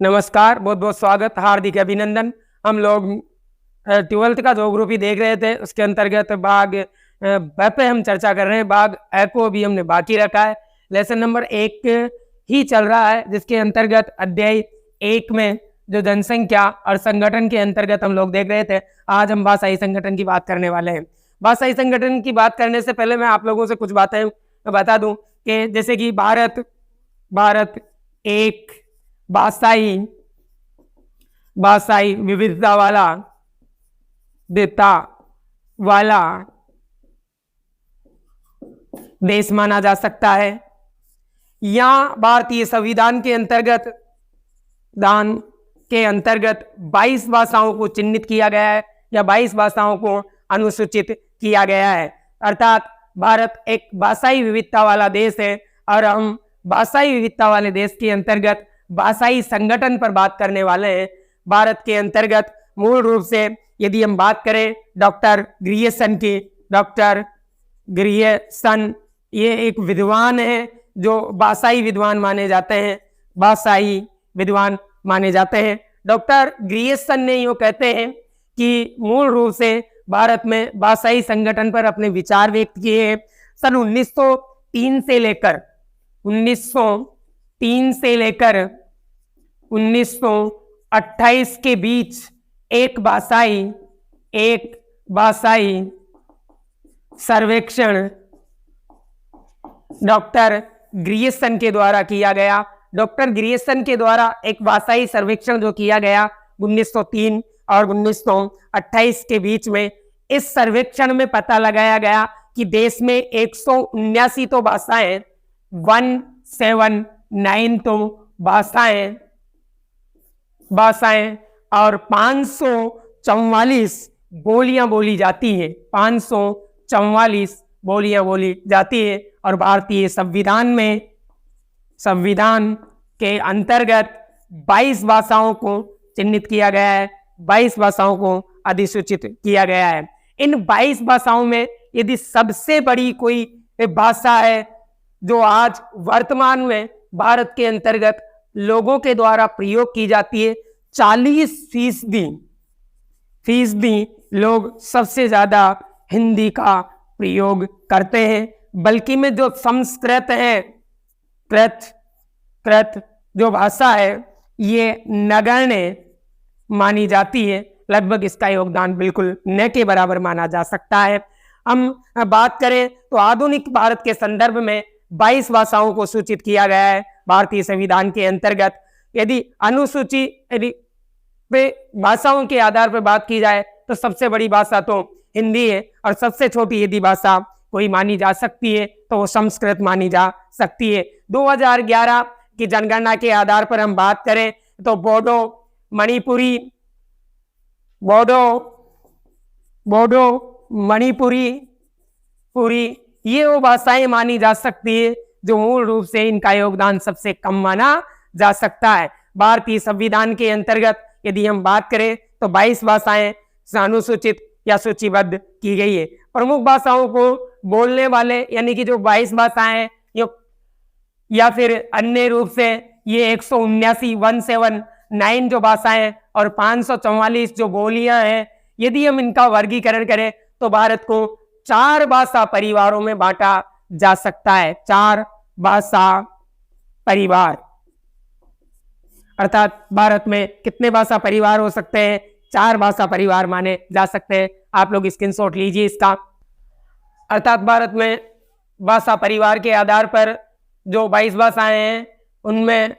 नमस्कार, बहुत बहुत स्वागत, हार्दिक अभिनंदन। हम लोग 12th का जो ग्रुप ही देख रहे थे, उसके अंतर्गत भाग ब पे हम चर्चा कर रहे हैं। भाग ए को भी हमने बाकी रखा है। लेसन नंबर 1 ही चल रहा है, जिसके अंतर्गत अध्याय 1 में जो जनसंख्या और संगठन के अंतर्गत हम लोग देख रहे थे। आज हम भाषाई संगठन की बात करने वाले हैं। भाषाई संगठन की बात करने से पहले मैं आप लोगों से कुछ बातें बता दूं कि जैसे कि भारत एक भाषाई विविधता वाला देश माना जा सकता है। यहाँ भारतीय संविधान के अंतर्गत 22 भाषाओं को चिन्हित किया गया है या 22 भाषाओं को अनुसूचित किया गया है। अर्थात भारत एक भाषाई विविधता वाला देश है और हम भाषाई विविधता वाले देश के अंतर्गत भाषाई संगठन पर बात करने वाले हैं। भारत के अंतर्गत मूल रूप से यदि हम बात करें डॉक्टर ग्रियर्सन की, डॉक्टर ग्रियर्सन ये एक विद्वान है जो भाषाई विद्वान माने जाते हैं, भाषाई विद्वान माने जाते हैं। डॉक्टर ग्रियर्सन ने यूँ कहते हैं कि मूल रूप से भारत में भाषाई संगठन पर अपने विचार व्यक्त किए हैं। सन 1903 से लेकर 1928 के बीच एक भाषाई सर्वेक्षण डॉक्टर ग्रियर्सन के द्वारा किया गया। डॉक्टर ग्रियर्सन के द्वारा एक भाषाई सर्वेक्षण जो किया गया 1903 और 1928 के बीच में, इस सर्वेक्षण में पता लगाया गया कि देश में 179 तो भाषाएं, 179 तो भाषाएं और 544 बोलियां बोली जाती है, 544 बोलियां बोली जाती है। और भारतीय संविधान के अंतर्गत 22 भाषाओं को चिन्हित किया गया है, 22 भाषाओं को अधिसूचित किया गया है। इन 22 भाषाओं में यदि सबसे बड़ी कोई भाषा है जो आज वर्तमान में भारत के अंतर्गत लोगों के द्वारा प्रयोग की जाती है, 40% लोग सबसे ज्यादा हिंदी का प्रयोग करते हैं। बल्कि में जो संस्कृत है, कृत जो भाषा है, ये नगण्य मानी जाती है। लगभग इसका योगदान बिल्कुल न के बराबर माना जा सकता है। हम बात करें तो आधुनिक भारत के संदर्भ में 22 भाषाओं को सूचित किया गया है भारतीय संविधान के अंतर्गत। यदि अनुसूची भाषाओं के आधार पर बात की जाए तो सबसे बड़ी भाषा तो हिंदी है और सबसे छोटी यदि भाषा कोई मानी जा सकती है तो वो संस्कृत मानी जा सकती है। 2011 की जनगणना के आधार पर हम बात करें तो बोडो मणिपुरी ये वो भाषाएं मानी जा सकती है जो मूल रूप से इनका योगदान सबसे कम माना जा सकता है। भारतीय संविधान के अंतर्गत यदि हम बात करें तो 22 भाषाएं अनुसूचित या सूचीबद्ध की गई है। प्रमुख भाषाओं को बोलने वाले यानी कि जो 22 भाषाएं या फिर अन्य रूप से ये 179 जो भाषाएं और 544 जो बोलियां हैं, यदि हम इनका वर्गीकरण करें तो भारत को 4 भाषा परिवारों में बांटा जा सकता है। 4 भाषा परिवार, अर्थात भारत में कितने भाषा परिवार हो सकते हैं? 4 भाषा परिवार माने जा सकते हैं। आप लोग स्क्रीनशॉट लीजिए इसका। अर्थात भारत में भाषा परिवार के आधार पर जो 22 भाषाएं हैं, उनमें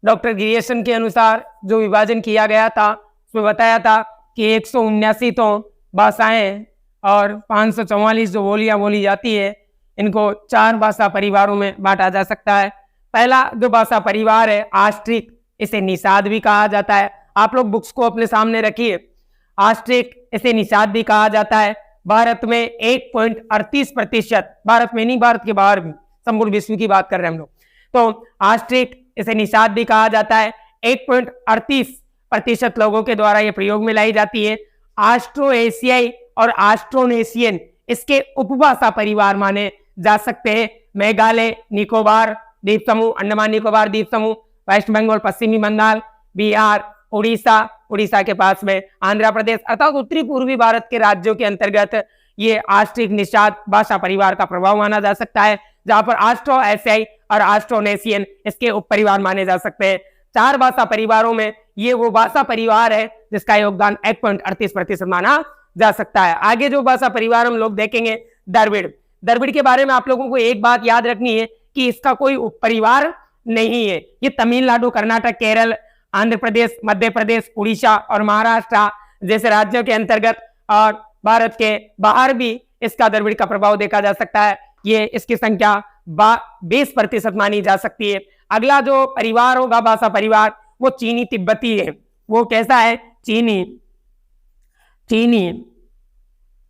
डॉक्टर ग्रियर्सन के अनुसार जो विभाजन किया गया था उसमें बताया था कि 179 तो भाषाएं और 544 जो बोलियां बोली जाती है, इनको 4 भाषा परिवारों में बांटा जा सकता है। पहला जो भाषा परिवार है आष्ट्रिक, इसे निषाद भी कहा जाता है। आप लोग बुक्स को अपने सामने रखिए। आष्ट्रिक इसे निषाद भी कहा जाता है। भारत में 1.38%, भारत में नहीं, भारत के बाहर भी, संपूर्ण विश्व की बात कर रहे हैं हम लोग, तो आष्ट्रिक इसे निषाद भी कहा जाता है। 1.38% लोगों के द्वारा ये प्रयोग में लाई जाती है। आस्ट्रो एशियाई और आस्ट्रोनेशियन इसके उपभाषा परिवार माने जा सकते हैं। मेघालय, निकोबार द्वीप समूह, अंडमान निकोबार द्वीप समूह, वेस्ट बंगाल, पश्चिमी बंगाल, बिहार, उड़ीसा, उड़ीसा के पास में आंध्र प्रदेश, अर्थात उत्तरी पूर्वी भारत के राज्यों के अंतर्गत ये ऑस्ट्रिक निषाद भाषा परिवार का प्रभाव माना जा सकता है, जहां पर ऑस्ट्रो एशियाई और ऑस्ट्रोनेशियन इसके उप परिवार माने जा सकते हैं। 4 भाषा परिवारों में ये वो भाषा परिवार है जिसका योगदान 1.38% माना जा सकता है। आगे जो भाषा परिवार हम लोग देखेंगे, द्रविड़। द्रविड़ के बारे में आप लोगों को एक बात याद रखनी है कि इसका कोई उप परिवार नहीं है। ये तमिलनाडु, कर्नाटक, केरल, आंध्र प्रदेश, मध्य प्रदेश, उड़ीसा और महाराष्ट्र जैसे राज्यों के अंतर्गत और भारत के बाहर भी इसका द्रविड़ का प्रभाव देखा जा सकता है। ये इसकी संख्या 20% मानी जा सकती है। अगला जो परिवार होगा भाषा परिवार, वो चीनी तिब्बती है। वो कैसा है? चीनी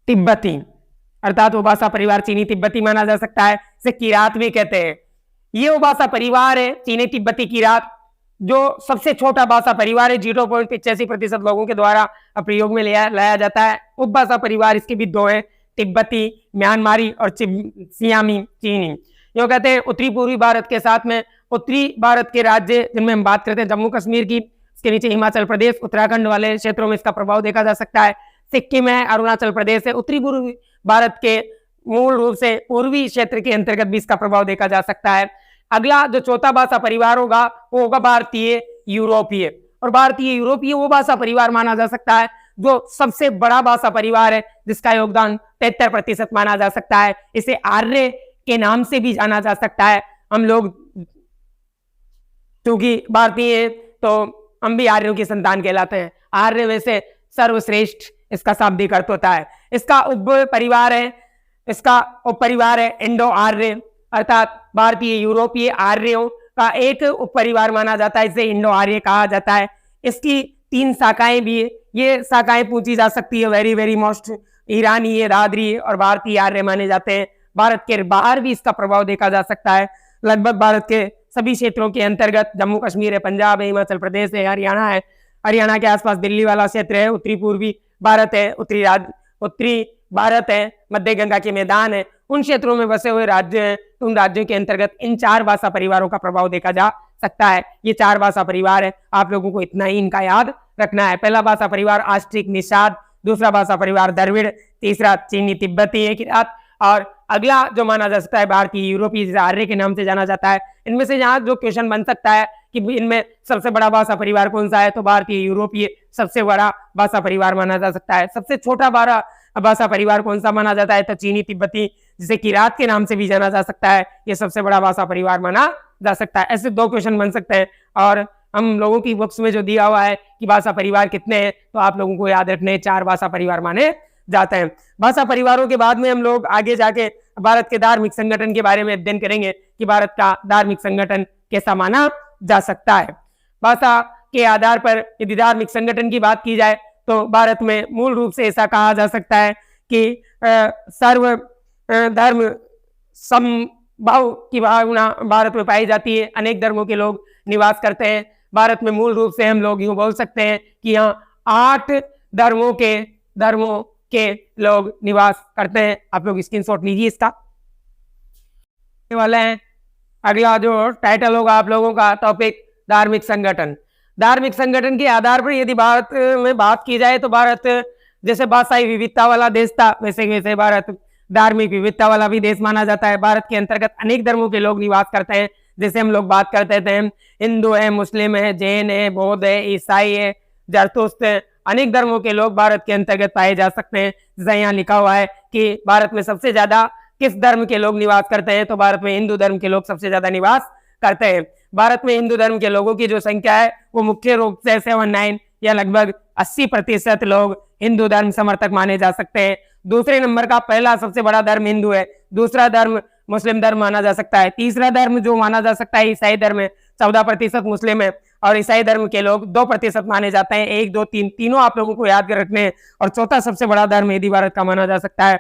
तिब्बती, अर्थात वो भाषा परिवार चीनी तिब्बती माना जा सकता है। इसे किरात भी कहते हैं। ये वो भाषा परिवार है चीनी तिब्बती किरात, जो सबसे छोटा भाषा परिवार है। 0.85% लोगों के द्वारा प्रयोग में लाया जाता है। उपभाषा परिवार इसके भी 2 है, तिब्बती, म्यांमारी और सियामी चीनी। यो कहते हैं उत्तरी पूर्वी भारत के साथ में उत्तरी भारत के राज्य जिनमें हम बात करते हैं जम्मू कश्मीर की, इसके नीचे हिमाचल प्रदेश, उत्तराखंड वाले क्षेत्रों में इसका प्रभाव देखा जा सकता है। सिक्किम है, अरुणाचल प्रदेश है। उत्तरी पूर्वी भारत के मूल रूप से पूर्वी क्षेत्र के अंतर्गत भी इसका प्रभाव देखा जा सकता है। अगला जो चौथा भाषा परिवार होगा वो होगा भारतीय यूरोपीय। और भारतीय यूरोपीय वो भाषा परिवार माना जा सकता है जो सबसे बड़ा भाषा परिवार है, जिसका योगदान 73% माना जा सकता है। इसे आर्य के नाम से भी जाना जा सकता है। हम लोग क्योंकि भारतीय हैं तो हम भी आर्यों की संतान कहलाते हैं। आर्य वैसे सर्वश्रेष्ठ इसका शाब्दिक अर्थ होता है। इसका उप परिवार है इंडो आर्य, अर्थात भारतीय यूरोपीय आर्यों का एक उप परिवार माना जाता है। इसे इंडो आर्य कहा जाता है। इसकी 3 शाखाएं भी है। ये शाखाएं पूछी जा सकती है, वेरी मोस्ट। ईरानी है, दादरी और भारतीय आर्य माने जाते हैं। भारत के बाहर भी इसका प्रभाव देखा जा सकता है। लगभग भारत के सभी क्षेत्रों के अंतर्गत, जम्मू कश्मीर है, पंजाब है, हिमाचल प्रदेश है, हरियाणा है, हरियाणा के आसपास दिल्ली वाला क्षेत्र है, उत्तरी पूर्वी भारत है, उत्तरी भारत है, मध्य गंगा के मैदान है, उन क्षेत्रों में बसे हुए राज्य हैं। उन राज्यों के अंतर्गत इन 4 भाषा परिवारों का प्रभाव देखा जा सकता है। ये 4 भाषा परिवार है, आप लोगों को इतना ही इनका याद रखना है। पहला भाषा परिवार ऑस्ट्रिक निषाद, दूसरा भाषा परिवार द्रविड़, तीसरा चीनी तिब्बती है किरात, और अगला जो माना जा सकता है भारतीय यूरोपीय, जिसे आर्य के नाम से जाना जाता है। इनमें से यहाँ जो क्वेश्चन बन सकता है कि इनमें सबसे बड़ा भाषा परिवार कौन सा है, तो भारतीय यूरोपीय सबसे बड़ा भाषा परिवार माना जा सकता है। सबसे छोटा भाषा परिवार कौन सा माना जाता है, तो चीनी तिब्बती, जिसे किरात के नाम से भी जाना जा सकता है, ये सबसे बड़ा भाषा परिवार माना जा सकता है। ऐसे 2 क्वेश्चन बन सकते हैं। और हम लोगों की बुक्स में जो दिया हुआ है कि भाषा परिवार कितने हैं, तो आप लोगों को याद रखने 4 भाषा परिवार माने जाते हैं। भाषा परिवारों के बाद में हम लोग आगे जाके भारत के धार्मिक संगठन के बारे में अध्ययन करेंगे कि भारत का धार्मिक संगठन कैसा माना जा सकता है। भाषा के आधार पर यदि धार्मिक संगठन की बात की जाए तो भारत में मूल रूप से ऐसा कहा जा सकता है कि सर्व धर्म समभाव की भावना भारत में पाई जाती है। अनेक धर्मों के लोग निवास करते हैं भारत में। मूल रूप से हम लोग यूं बोल सकते हैं कि यहाँ 8 धर्मों के लोग निवास करते हैं। आप लोग स्क्रीनशॉट लीजिए इसका वाले हैं। अगला जो टाइटल होगा आप लोगों का टॉपिक धार्मिक संगठन। धार्मिक संगठन के आधार पर यदि भारत में बात की जाए तो भारत जैसे भाषाई विविधता वाला देश था, वैसे भारत धार्मिक विविधता वाला भी देश माना जाता है। भारत के अंतर्गत अनेक धर्मों के लोग निवास करते हैं। जैसे हम लोग बात करते थे, हिंदू है, मुस्लिम है, जैन है, बौद्ध है, ईसाई है, जरतुस्त है, अनेक धर्मों के लोग भारत के अंतर्गत पाए जा सकते हैं। जैसे यहाँ लिखा हुआ है कि भारत में सबसे ज्यादा किस धर्म के लोग निवास करते हैं, तो भारत में हिंदू धर्म के लोग सबसे ज्यादा निवास करते हैं। भारत में हिंदू धर्म के लोगों की जो संख्या है वो मुख्य रूप से 79 या लगभग 80% लोग हिंदू धर्म समर्थक माने जा सकते हैं। दूसरे नंबर का पहला सबसे बड़ा धर्म हिंदू है, दूसरा धर्म मुस्लिम धर्म माना जा सकता है, तीसरा धर्म जो माना जा सकता है ईसाई धर्म है, 14% मुस्लिम है, और ईसाई धर्म के लोग 2% माने जाते हैं। 1, 2, 3 तीनों आप लोगों को याद कर रखने हैं। और चौथा सबसे बड़ा धर्म यदि भारत का माना जा सकता है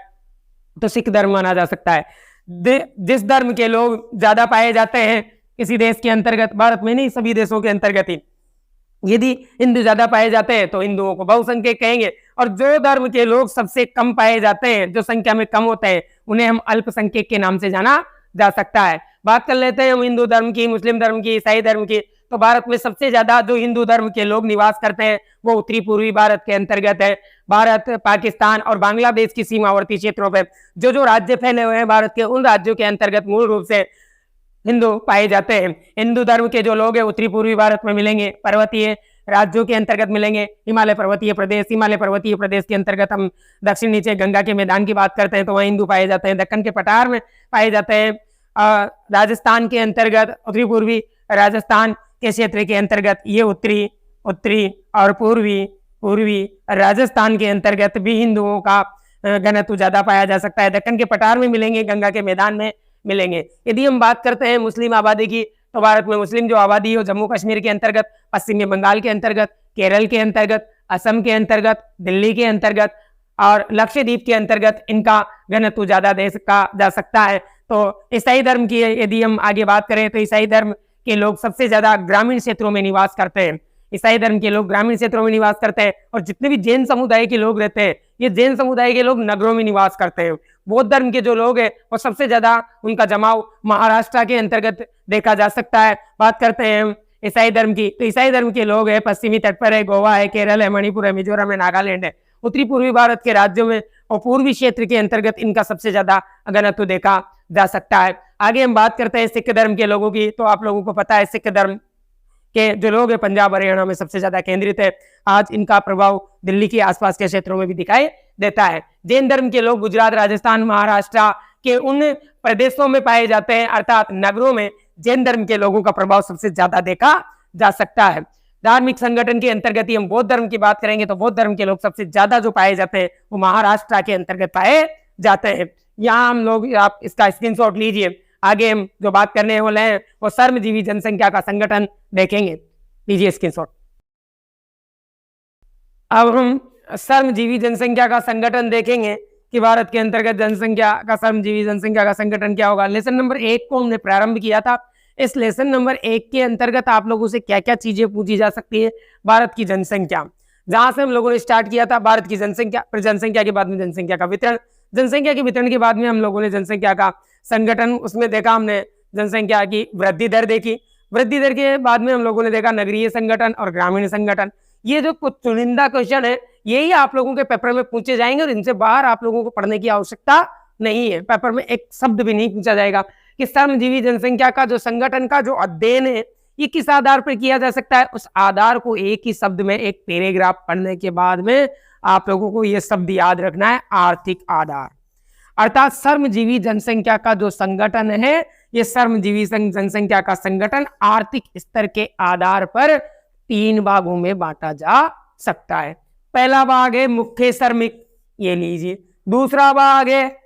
तो सिख धर्म माना जा सकता है। जिस धर्म के लोग ज्यादा पाए जाते हैं किसी देश के अंतर्गत, भारत में नहीं सभी देशों के अंतर्गत ही, यदि हिंदू ज्यादा पाए जाते हैं तो हिंदुओं को बहुसंख्यक कहेंगे, और जो धर्म के लोग सबसे कम पाए जाते हैं, जो संख्या में कम होते हैं, उन्हें हम अल्पसंख्यक के नाम से जाना जा सकता है। बात कर लेते हैं हम हिंदू धर्म की, मुस्लिम धर्म की, ईसाई धर्म की। तो भारत में सबसे ज्यादा जो हिंदू धर्म के लोग निवास करते हैं वो उत्तरी पूर्वी भारत के अंतर्गत है। भारत, पाकिस्तान और बांग्लादेश की सीमावर्ती क्षेत्रों पर जो राज्य फैले हुए हैं भारत के, उन राज्यों के अंतर्गत मूल रूप से हिंदू पाए जाते हैं। हिंदू धर्म के जो लोग हैं उत्तरी पूर्वी भारत में मिलेंगे, पर्वतीय राज्यों के अंतर्गत मिलेंगे, हिमालय पर्वतीय प्रदेश के अंतर्गत हम दक्षिण नीचे गंगा के मैदान की बात करते हैं तो वहाँ हिंदू पाए जाते हैं। दक्कन के पठार में पाए जाते हैं। राजस्थान के अंतर्गत, उत्तरी पूर्वी राजस्थान के क्षेत्र के अंतर्गत ये उत्तरी और पूर्वी राजस्थान के अंतर्गत भी हिंदुओं का घनत्व ज्यादा पाया जा सकता है। दक्कन के पठार में मिलेंगे, गंगा के मैदान में मिलेंगे। यदि हम बात करते हैं मुस्लिम आबादी की, तो भारत में मुस्लिम जो आबादी है जम्मू कश्मीर के अंतर्गत, पश्चिमी बंगाल के अंतर्गत, केरल के अंतर्गत, असम के अंतर्गत, दिल्ली के अंतर्गत और लक्षद्वीप के अंतर्गत इनका घनत्व ज्यादा देखा जा सकता है। तो ईसाई धर्म की यदि हम आगे बात करें तो ईसाई धर्म के लोग सबसे ज्यादा ग्रामीण क्षेत्रों में निवास करते हैं। ईसाई धर्म के लोग ग्रामीण क्षेत्रों में निवास करते हैं, और जितने भी जैन समुदाय के लोग रहते हैं, ये जैन समुदाय के लोग नगरों में निवास करते हैं। बौद्ध धर्म के जो लोग हैं वो सबसे ज्यादा उनका जमाव महाराष्ट्र के अंतर्गत देखा जा सकता है। बात करते हैं ईसाई धर्म की, तो ईसाई धर्म के लोग हैं पश्चिमी तट पर है, गोवा है, केरल है, मणिपुर है, मिजोरम है, नागालैंड है। उत्तरी पूर्वी भारत के राज्यों में और पूर्वी क्षेत्र के अंतर्गत इनका सबसे ज्यादा घनत्व देखा जा सकता है। आगे हम बात करते हैं सिख धर्म के लोगों की, तो आप लोगों को पता है सिख धर्म के जो लोग हैं पंजाब हरियाणा में सबसे ज्यादा केंद्रित है। आज इनका प्रभाव दिल्ली के आसपास के क्षेत्रों में भी दिखाई देता है। जैन धर्म के लोग गुजरात, राजस्थान, महाराष्ट्र के उन प्रदेशों में पाए जाते हैं, अर्थात नगरों में जैन धर्म के लोगों का प्रभाव सबसे ज्यादा देखा जा सकता है। धार्मिक संगठन के अंतर्गत ही हम बौद्ध धर्म की बात करेंगे तो बौद्ध धर्म के लोग सबसे ज्यादा जो पाए जाते हैं वो महाराष्ट्र के अंतर्गत पाए जाते हैं। यहाँ हम लोग, आप इसका स्क्रीनशॉट लीजिए। आगे हम जो बात करने वाले हैं वो श्रमजीवी जनसंख्या का संगठन देखेंगे। लीजिए स्क्रीनशॉट। अब हम श्रमजीवी जनसंख्या का संगठन देखेंगे कि भारत के अंतर्गत जनसंख्या का, श्रमजीवी जनसंख्या का संगठन क्या होगा। लेसन नंबर 1 को हमने प्रारंभ किया था। इस लेसन नंबर 1 के अंतर्गत आप लोगों से क्या क्या चीजें पूछी जा सकती है। भारत की जनसंख्या, जहां से हम लोगों ने स्टार्ट किया था, भारत की जनसंख्या, फिर जनसंख्या के बाद में जनसंख्या का वितरण, जनसंख्या के वितरण के बाद में हम लोगों ने जनसंख्या का संगठन, उसमें देखा हमने जनसंख्या की वृद्धि दर देखी। वृद्धि दर के बाद में हम लोगों ने देखा नगरीय संगठन और ग्रामीण संगठन। ये जो कुछ चुनिंदा क्वेश्चन है यही आप लोगों के पेपर में पूछे जाएंगे और इनसे बाहर आप लोगों को पढ़ने की आवश्यकता नहीं है। पेपर में एक शब्द भी नहीं पूछा जाएगा कि श्रमजीवी जनसंख्या का जो संगठन का जो अध्ययन है ये किस आधार पर किया जा सकता है। उस आधार को एक ही शब्द में, एक पैराग्राफ पढ़ने के बाद में आप लोगों को यह शब्द याद रखना है, आर्थिक आधार। अर्थात श्रमजीवी जनसंख्या का जो संगठन है, ये श्रमजीवी जनसंख्या का संगठन आर्थिक स्तर के आधार पर 3 भागों में बांटा जा सकता है। पहला भाग है मुख्य श्रमिक, ये लीजिए। दूसरा भाग है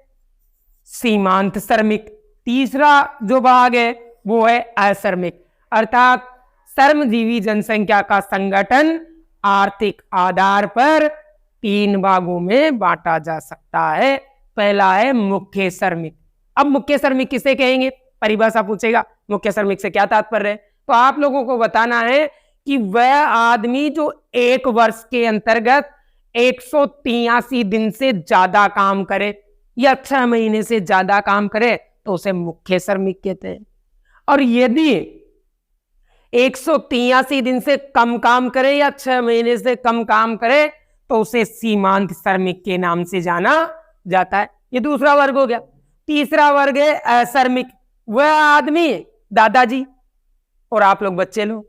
सीमांत श्रमिक। तीसरा जो भाग है वो है अश्रमिक। अर्थात श्रमजीवी जनसंख्या का संगठन आर्थिक आधार पर 3 भागों में बांटा जा सकता है। पहला है मुख्य श्रमिक। अब मुख्य श्रमिक किसे कहेंगे, परिभाषा पूछेगा, मुख्य श्रमिक से क्या तात्पर्य है, तो आप लोगों को बताना है कि वह आदमी जो 1 वर्ष के अंतर्गत 183 दिन से ज्यादा काम करे या 6 महीने से ज्यादा काम करे तो उसे मुख्य श्रमिक कहते हैं। और यदि 183 दिन से कम काम करे या 6 महीने से कम काम करे तो उसे सीमांत श्रमिक के नाम से जाना जाता है। ये दूसरा वर्ग हो गया। तीसरा वर्ग है अश्रमिक। वह आदमी, दादाजी और आप लोग बच्चे लोग,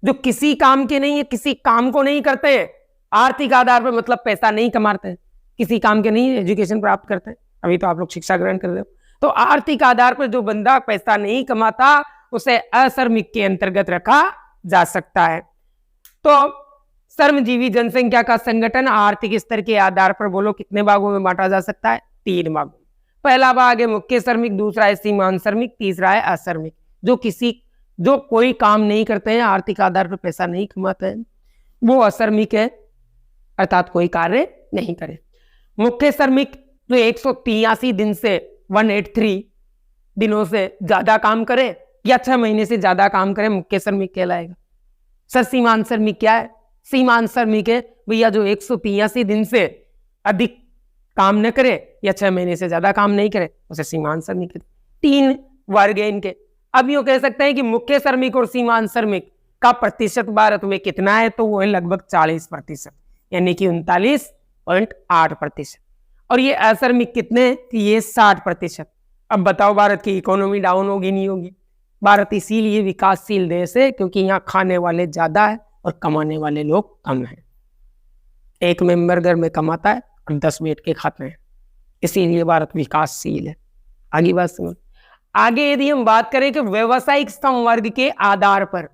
जो किसी काम के नहीं है, किसी काम को नहीं करते हैं, आर्थिक आधार पर मतलब पैसा नहीं कमाते हैं, किसी काम के नहीं एजुकेशन प्राप्त करते हैं, अभी तो आप लोग शिक्षा ग्रहण कर रहे हो, तो आर्थिक आधार पर जो बंदा पैसा नहीं कमाता उसे अश्रमिक के अंतर्गत रखा जा सकता है। तो श्रमजीवी जनसंख्या का संगठन आर्थिक स्तर के आधार पर बोलो कितने भागों में बांटा जा सकता है, 3 भागों। पहला भाग है मुख्य श्रमिक, दूसरा है सीमांत श्रमिक, तीसरा है अश्रमिक। जो कोई काम नहीं करते हैं, आर्थिक आधार पर पैसा नहीं कमाते हैं, वो अश्रमिक है, अर्थात कोई कार्य नहीं करे। मुख्य श्रमिक जो 183 दिन से 183 दिनों से ज्यादा काम करे या 6 महीने से ज्यादा काम करे, मुख्य श्रमिक कहलाएगा। सर सीमांत श्रमिक क्या है? सीमांत श्रमिक है भैया जो 183 दिन से अधिक काम न करे या 6 महीने से ज्यादा काम नहीं करे, उसे सीमांत श्रमिक कहते हैं। 3 वर्ग है इनके। अब यूं कह सकते हैं कि मुख्य श्रमिक और सीमांत श्रमिक का प्रतिशत भारत में कितना है, तो वो है लगभग 40%, यानी कि 39.8%। और ये अश्रमिक कितने, कि ये 60%। अब बताओ भारत की इकोनॉमी डाउन होगी नहीं होगी? भारत इसीलिए विकासशील देश है क्योंकि यहाँ खाने वाले ज्यादा है और कमाने वाले लोग कम हैं। एक मेंबर घर में कमाता है और 10 बैठ के खाते हैं, इसीलिए भारत विकासशील है। आगे बात समझ। आगे यदि हम बात करें कि व्यवसायिक संवर्ग के आधार पर,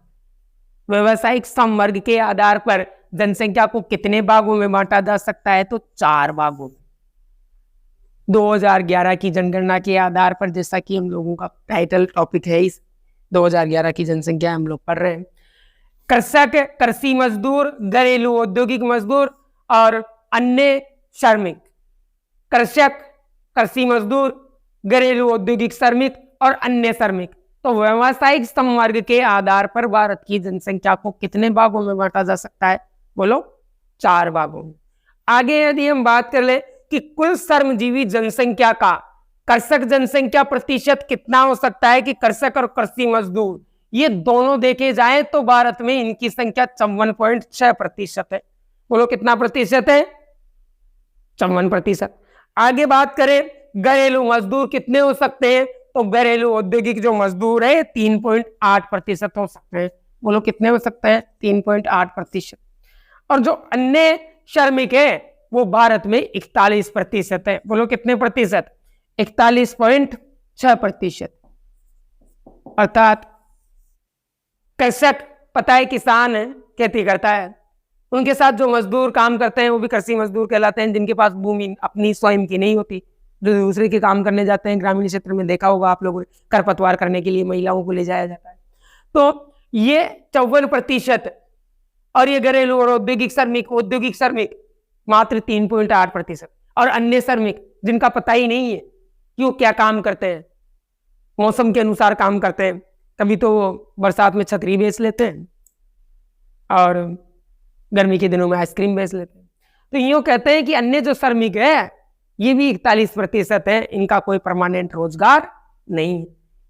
व्यवसायिक संवर्ग के आधार पर जनसंख्या को कितने भागों में बांटा जा सकता है, तो 4 भागों में। 2011 की जनगणना के आधार पर, जैसा कि हम लोगों का टाइटल टॉपिक है, इस 2011 की जनसंख्या हम लोग पढ़ रहे हैं। कृषक, कृषि मजदूर, घरेलू औद्योगिक मजदूर और अन्य श्रमिक। कृषक, कृषि मजदूर, घरेलू औद्योगिक श्रमिक और अन्य श्रमिक। तो व्यवसायिक संवर्ग के आधार पर भारत की जनसंख्या को कितने भागों में बांटा जा सकता है, बोलो? 4 भागों में। आगे यदि हम बात कर ले कि कुल श्रमजीवी जनसंख्या का कृषक जनसंख्या प्रतिशत कितना हो सकता है, कि कृषक और कृषि मजदूर ये दोनों देखे जाएं तो भारत में इनकी संख्या 54.6% है। बोलो कितना प्रतिशत है? 54%। आगे बात करें घरेलू मजदूर कितने हो सकते हैं, तो घरेलू औद्योगिक जो मजदूर है 3.8% हो सकते हैं। बोलो कितने हो सकते हैं? 3.8%। और जो अन्य श्रमिक है वो भारत में 41% है। बोलो कितने प्रतिशत? 41.6%। अर्थात कृषक पता है किसान है, खेती करता है, उनके साथ जो मजदूर काम करते हैं वो भी कृषि मजदूर कहलाते हैं, जिनके पास भूमि अपनी स्वयं की नहीं होती, जो दूसरे के काम करने जाते हैं। ग्रामीण क्षेत्र में देखा होगा आप लोगों ने, खरपतवार करने के लिए महिलाओं को ले जाया जाता है। तो ये 54%। और ये घरेलू और औद्योगिक श्रमिक मात्र 3.8%। और अन्य श्रमिक जिनका पता ही नहीं है कि वो क्या काम करते हैं, मौसम के अनुसार काम करते हैं, कभी तो बरसात में छतरी बेच लेते हैं और गर्मी के दिनों में आइसक्रीम बेच लेते हैं। तो यूं कहते हैं कि अन्य जो श्रमिक है ये भी 41% है, इनका कोई परमानेंट रोजगार नहीं।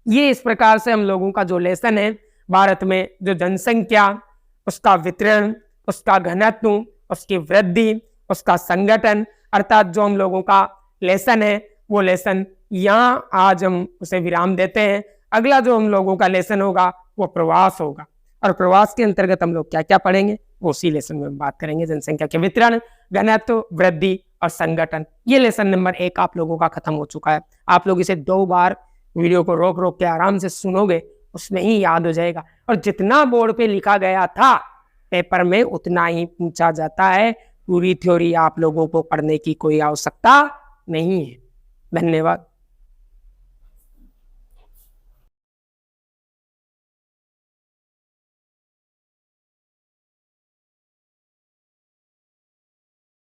ये इस प्रकार से हम लोगों का जो लेसन है, भारत में जो जनसंख्या, उसका वितरण, उसका घनत्व, उसकी वृद्धि, उसका संगठन, अर्थात जो हम लोगों का लेसन है, वो लेसन यहाँ आज हम उसे विराम देते हैं। अगला जो हम लोगों का लेसन होगा वो प्रवास होगा, और प्रवास के अंतर्गत हम लोग क्या क्या पढ़ेंगे वो उसी लेसन में बात करेंगे। जनसंख्या के वितरण, घनत्व, वृद्धि और संगठन। ये लेसन नंबर 1 आप लोगों का खत्म हो चुका है। आप लोग इसे 2 बार वीडियो को रोक रोक के आराम से सुनोगे, उसमें ही याद हो जाएगा। और जितना बोर्ड पे लिखा गया था पेपर में उतना ही पूछा जाता है। पूरी थ्योरी आप लोगों को पढ़ने की कोई आवश्यकता नहीं है। धन्यवाद।